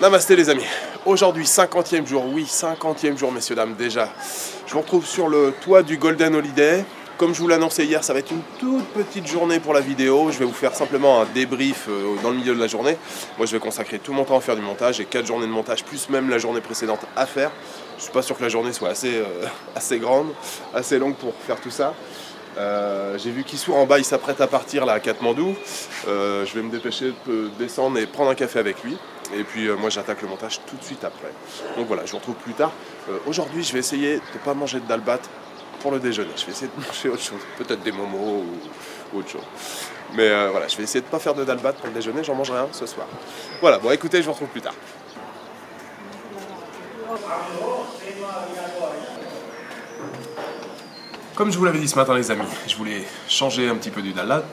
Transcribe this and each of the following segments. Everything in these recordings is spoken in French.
Namasté les amis, aujourd'hui 50e jour, oui 50e jour messieurs dames déjà. Je vous retrouve sur le toit du Golden Holiday. Comme je vous l'annonçais hier, ça va être une toute petite journée pour la vidéo. Je vais vous faire simplement un débrief dans le milieu de la journée. Moi je vais consacrer tout mon temps à faire du montage. J'ai 4 journées de montage plus même la journée précédente à faire. Je suis pas sûr que la journée soit assez grande, assez longue pour faire tout ça. J'ai vu qu'Issour en bas il s'apprête à partir là à Katmandou. Je vais me dépêcher de descendre et prendre un café avec lui. Et puis moi j'attaque le montage tout de suite après. Donc voilà, je vous retrouve plus tard. Aujourd'hui je vais essayer de ne pas manger de dalbat pour le déjeuner. Je vais essayer de manger autre chose, peut-être des momos ou autre chose. Mais voilà, je vais essayer de ne pas faire de dalbat pour le déjeuner, j'en mangerai un ce soir. Voilà, bon écoutez, je vous retrouve plus tard. Comme je vous l'avais dit ce matin les amis, je voulais changer un petit peu du dalbat,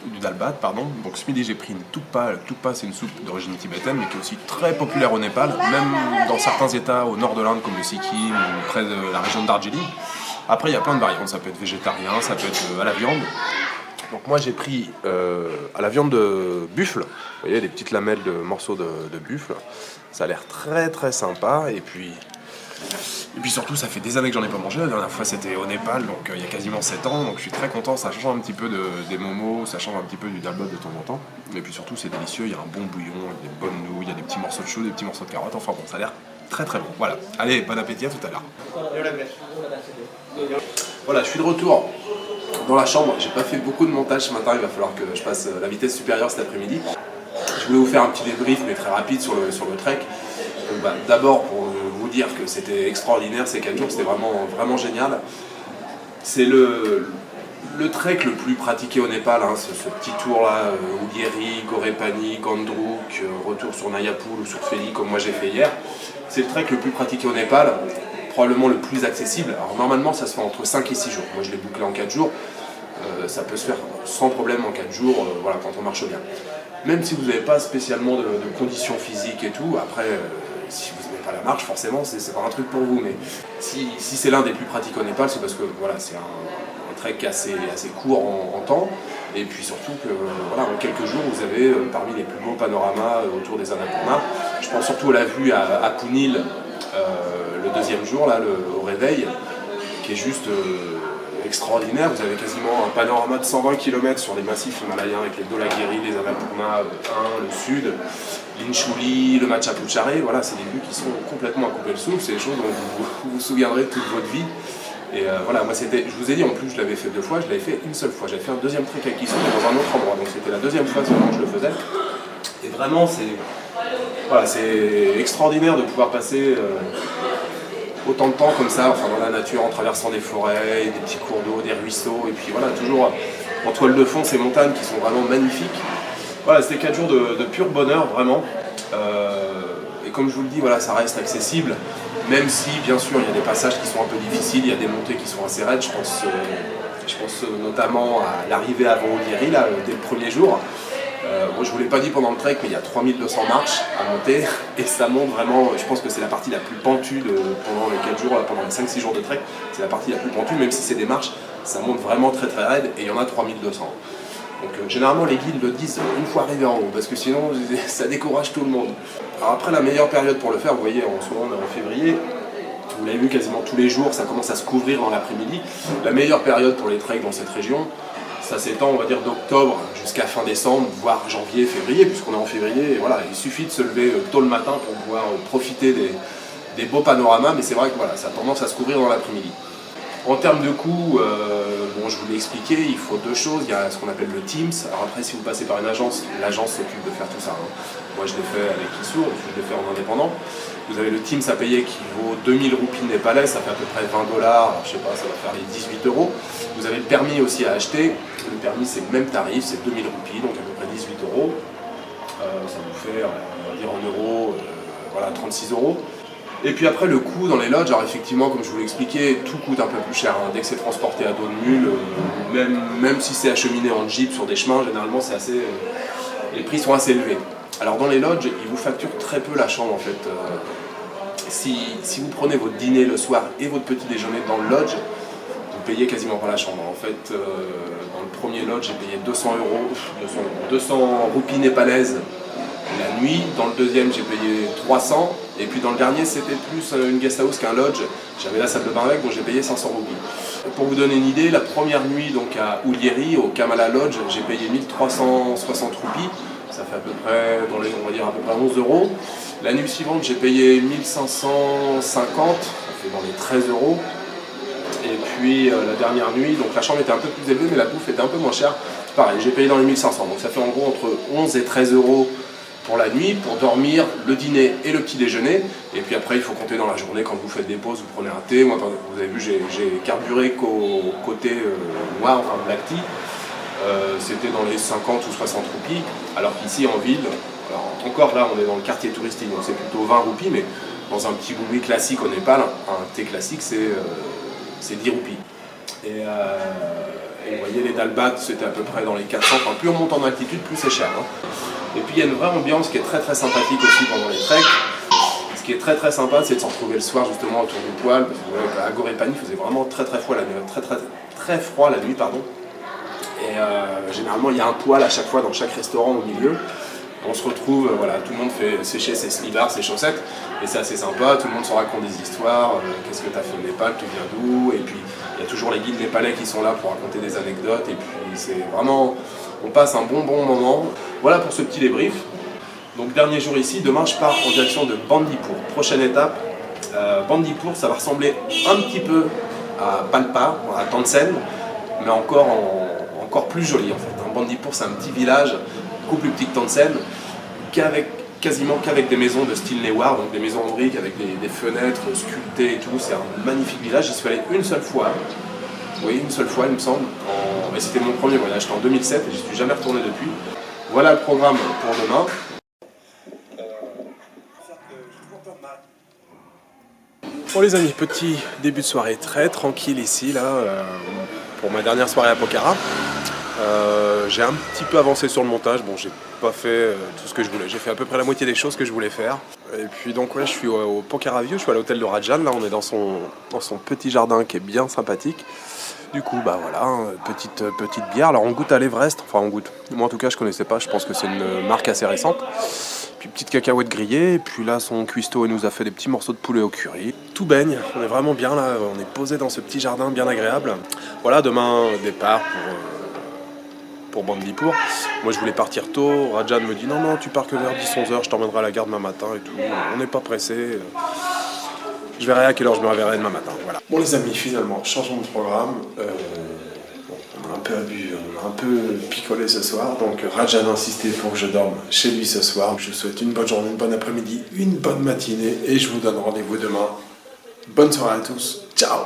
pardon. Donc ce midi j'ai pris une tukpa. La tukpa c'est une soupe d'origine tibétaine mais qui est aussi très populaire au Népal, même dans certains états au nord de l'Inde comme le Sikkim ou près de la région de Darjeeling. Après il y a plein de variantes, ça peut être végétarien, ça peut être à la viande. Donc moi j'ai pris à la viande de buffle, vous voyez des petites lamelles de morceaux de buffle. Ça a l'air très très sympa et puis surtout ça fait des années que j'en ai pas mangé, la dernière fois c'était au Népal donc il y a quasiment 7 ans donc je suis très content, ça change un petit peu des momos, ça change un petit peu du dalbat de temps en temps et puis surtout c'est délicieux, il y a un bon bouillon, des bonnes nouilles, il y a des petits morceaux de chou, des petits morceaux de carottes, enfin bon ça a l'air très très bon, voilà, allez bon appétit à tout à l'heure. Voilà je suis de retour dans la chambre, j'ai pas fait beaucoup de montage ce matin, il va falloir que je passe la vitesse supérieure cet après-midi. Je voulais vous faire un petit débrief mais très rapide sur le trek. Donc, d'abord pour vous dire que c'était extraordinaire ces 4 jours, c'était vraiment génial. C'est le trek le plus pratiqué au Népal, hein, ce petit tour là, Ulieri, Gorepani, Gandruk, retour sur Nayapul ou sur Feli comme moi j'ai fait hier. C'est le trek le plus pratiqué au Népal, probablement le plus accessible. Alors normalement ça se fait entre 5 et 6 jours, moi je l'ai bouclé en 4 jours, ça peut se faire sans problème en 4 jours, voilà, quand on marche bien. Même si vous n'avez pas spécialement de conditions physiques et tout, après si vous n'aimez pas la marche, forcément, c'est pas un truc pour vous. Mais si c'est l'un des plus pratiques au Népal, c'est parce que voilà, c'est un trek assez court en temps. Et puis surtout que voilà, en quelques jours, vous avez parmi les plus beaux panoramas autour des Annapurna. Je pense surtout à la vue à Punil le deuxième jour, là, au réveil, qui est juste extraordinaire. Vous avez quasiment un panorama de 120 km sur les massifs himalayens avec les Dholagiri, les Annapurna 1, le sud, l'Inchuli, le Machapuchare. Voilà, c'est des vues qui sont complètement à couper le souffle. C'est des choses dont vous vous souviendrez toute votre vie. Et voilà, moi c'était, je vous ai dit en plus, je l'avais fait 2 fois, je l'avais fait une seule fois. J'avais fait un deuxième trek avec Issour mais dans un autre endroit. Donc c'était la deuxième fois seulement que je le faisais. Et vraiment, c'est extraordinaire de pouvoir passer autant de temps comme ça, enfin dans la nature, en traversant des forêts, des petits cours d'eau, des ruisseaux, et puis voilà, toujours en toile de fond ces montagnes qui sont vraiment magnifiques. Voilà, c'était 4 jours de pur bonheur, vraiment. Et comme je vous le dis, voilà, ça reste accessible, même si, bien sûr, il y a des passages qui sont un peu difficiles, il y a des montées qui sont assez raides. Je pense notamment à l'arrivée avant Ulieri, là, dès le premier jour. Bon, je ne vous l'ai pas dit pendant le trek, mais il y a 3200 marches à monter et ça monte vraiment, je pense que c'est la partie la plus pentue pendant les 4 jours, pendant les 5-6 jours de trek, c'est la partie la plus pentue, même si c'est des marches, ça monte vraiment très très raide et il y en a 3200. Donc généralement les guides le disent une fois arrivé en haut, parce que sinon ça décourage tout le monde. Alors après la meilleure période pour le faire, vous voyez en ce moment on est en février, vous l'avez vu quasiment tous les jours, ça commence à se couvrir dans l'après-midi. La meilleure période pour les treks dans cette région, ça s'étend, on va dire, d'octobre jusqu'à fin décembre, voire janvier, février, puisqu'on est en février. Et voilà, il suffit de se lever tôt le matin pour pouvoir profiter des beaux panoramas, mais c'est vrai que voilà, ça a tendance à se couvrir dans l'après-midi. En termes de coûts, bon, je vous l'ai expliqué, il faut 2 choses. Il y a ce qu'on appelle le Teams. Alors après, si vous passez par une agence, l'agence s'occupe de faire tout ça. Hein. Moi, je l'ai fait avec Issour, je l'ai fait en indépendant. Vous avez le Teams à payer qui vaut 2000 roupies népalaises, ça fait à peu près 20 $, alors, je sais pas, ça va faire les 18 €. Vous avez le permis aussi à acheter. Le permis, c'est le même tarif, c'est 2000 roupies, donc à peu près 18 €. Ça vous fait, on va dire en euros, voilà, 36 €. Et puis après le coût dans les lodges, alors effectivement comme je vous l'ai expliqué, tout coûte un peu plus cher, hein. Dès que c'est transporté à dos de mule, même si c'est acheminé en jeep sur des chemins, généralement c'est les prix sont assez élevés. Alors dans les lodges, ils vous facturent très peu la chambre en fait. Si vous prenez votre dîner le soir et votre petit déjeuner dans le lodge, vous payez quasiment pas la chambre. En fait, dans le premier lodge, j'ai payé 200 roupies népalaises la nuit. Dans le deuxième, j'ai payé 300. Et puis dans le dernier, c'était plus une guest house qu'un lodge. J'avais la salle de bain avec, donc j'ai payé 500 roupies. Pour vous donner une idée, la première nuit donc à Ulieri, au Kamala Lodge, j'ai payé 1360 roupies. Ça fait à peu près, on va dire à peu près 11 euros. La nuit suivante, j'ai payé 1550, ça fait dans les 13 euros. Et puis la dernière nuit, donc la chambre était un peu plus élevée, mais la bouffe était un peu moins chère. Pareil, j'ai payé dans les 1500. Donc ça fait en gros entre 11 et 13 euros pour la nuit, pour dormir, le dîner et le petit déjeuner. Et puis après, il faut compter dans la journée, quand vous faites des pauses, vous prenez un thé. Moi, vous avez vu, j'ai carburé qu'au côté noir, enfin black tea. C'était dans les 50 ou 60 roupies. Alors qu'ici, en ville, alors encore là, on est dans le quartier touristique, donc c'est plutôt 20 roupies. Mais dans un petit boui classique au Népal, un thé classique, c'est 10 roupies. Et vous voyez, les dalbats, c'était à peu près dans les 400. Enfin, plus on monte en altitude, plus c'est cher. Hein. Et puis il y a une vraie ambiance qui est très très sympathique aussi pendant les treks. Ce qui est très très sympa, c'est de s'en retrouver le soir justement autour du poêle. Parce que à Gorépani, il faisait vraiment très très froid la nuit, très froid la nuit, pardon. Et généralement, il y a un poêle à chaque fois dans chaque restaurant au milieu. On se retrouve, voilà, tout le monde fait sécher ses slibards, ses chaussettes, et c'est assez sympa, tout le monde se raconte des histoires, qu'est-ce que tu as fait au Népal, tu viens d'où, et puis il y a toujours les guides népalais qui sont là pour raconter des anecdotes, et puis c'est vraiment, on passe un bon moment. Voilà pour ce petit débrief. Donc dernier jour ici, demain je pars en direction de Bandipur. Prochaine étape, Bandipur, ça va ressembler un petit peu à Palpa, à Tansen, mais encore plus joli en fait. Bandipur, c'est un petit village, beaucoup plus petit que Tansen, quasiment qu'avec des maisons de style Newar, donc des maisons en briques avec des fenêtres sculptées et tout. C'est un magnifique village. J'y suis allé une seule fois. Oui, une seule fois, il me semble. Mais c'était mon premier voyage, c'était en 2007 et j'y suis jamais retourné depuis. Voilà le programme pour demain. Bon les amis, petit début de soirée très tranquille ici, là, pour ma dernière soirée à Pokhara. J'ai un petit peu avancé sur le montage, bon j'ai pas fait tout ce que je voulais, j'ai fait à peu près la moitié des choses que je voulais faire. Et puis donc ouais, je suis au Pokhara View, je suis à l'hôtel de Rajan, là on est dans son petit jardin qui est bien sympathique. Du coup bah voilà, petite bière, alors on goûte à l'Everest, enfin on goûte, moi en tout cas je connaissais pas, je pense que c'est une marque assez récente. Puis petite cacahuète grillée, et puis là son cuistot il nous a fait des petits morceaux de poulet au curry. Tout baigne, on est vraiment bien là, on est posé dans ce petit jardin bien agréable. Voilà, demain départ pour Bandipur. Moi je voulais partir tôt, Rajan me dit non tu pars que vers 10-11h, je t'emmènerai à la gare demain matin et tout. On n'est pas pressé. Je verrai à quelle heure je me réveillerai demain matin. Voilà. Bon les amis, finalement, changeons de programme. On a un peu bu, on a un peu picolé ce soir, donc Rajan a insisté pour que je dorme chez lui ce soir. Je vous souhaite une bonne journée, une bonne après-midi, une bonne matinée et je vous donne rendez-vous demain. Bonne soirée à tous, ciao.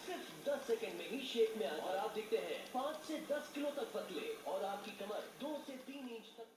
सिर्फ 10 सेकंड में ही शेप में और आप देखते हैं 5 से 10 किलो तक पतले और आपकी कमर 2 से 3 इंच तक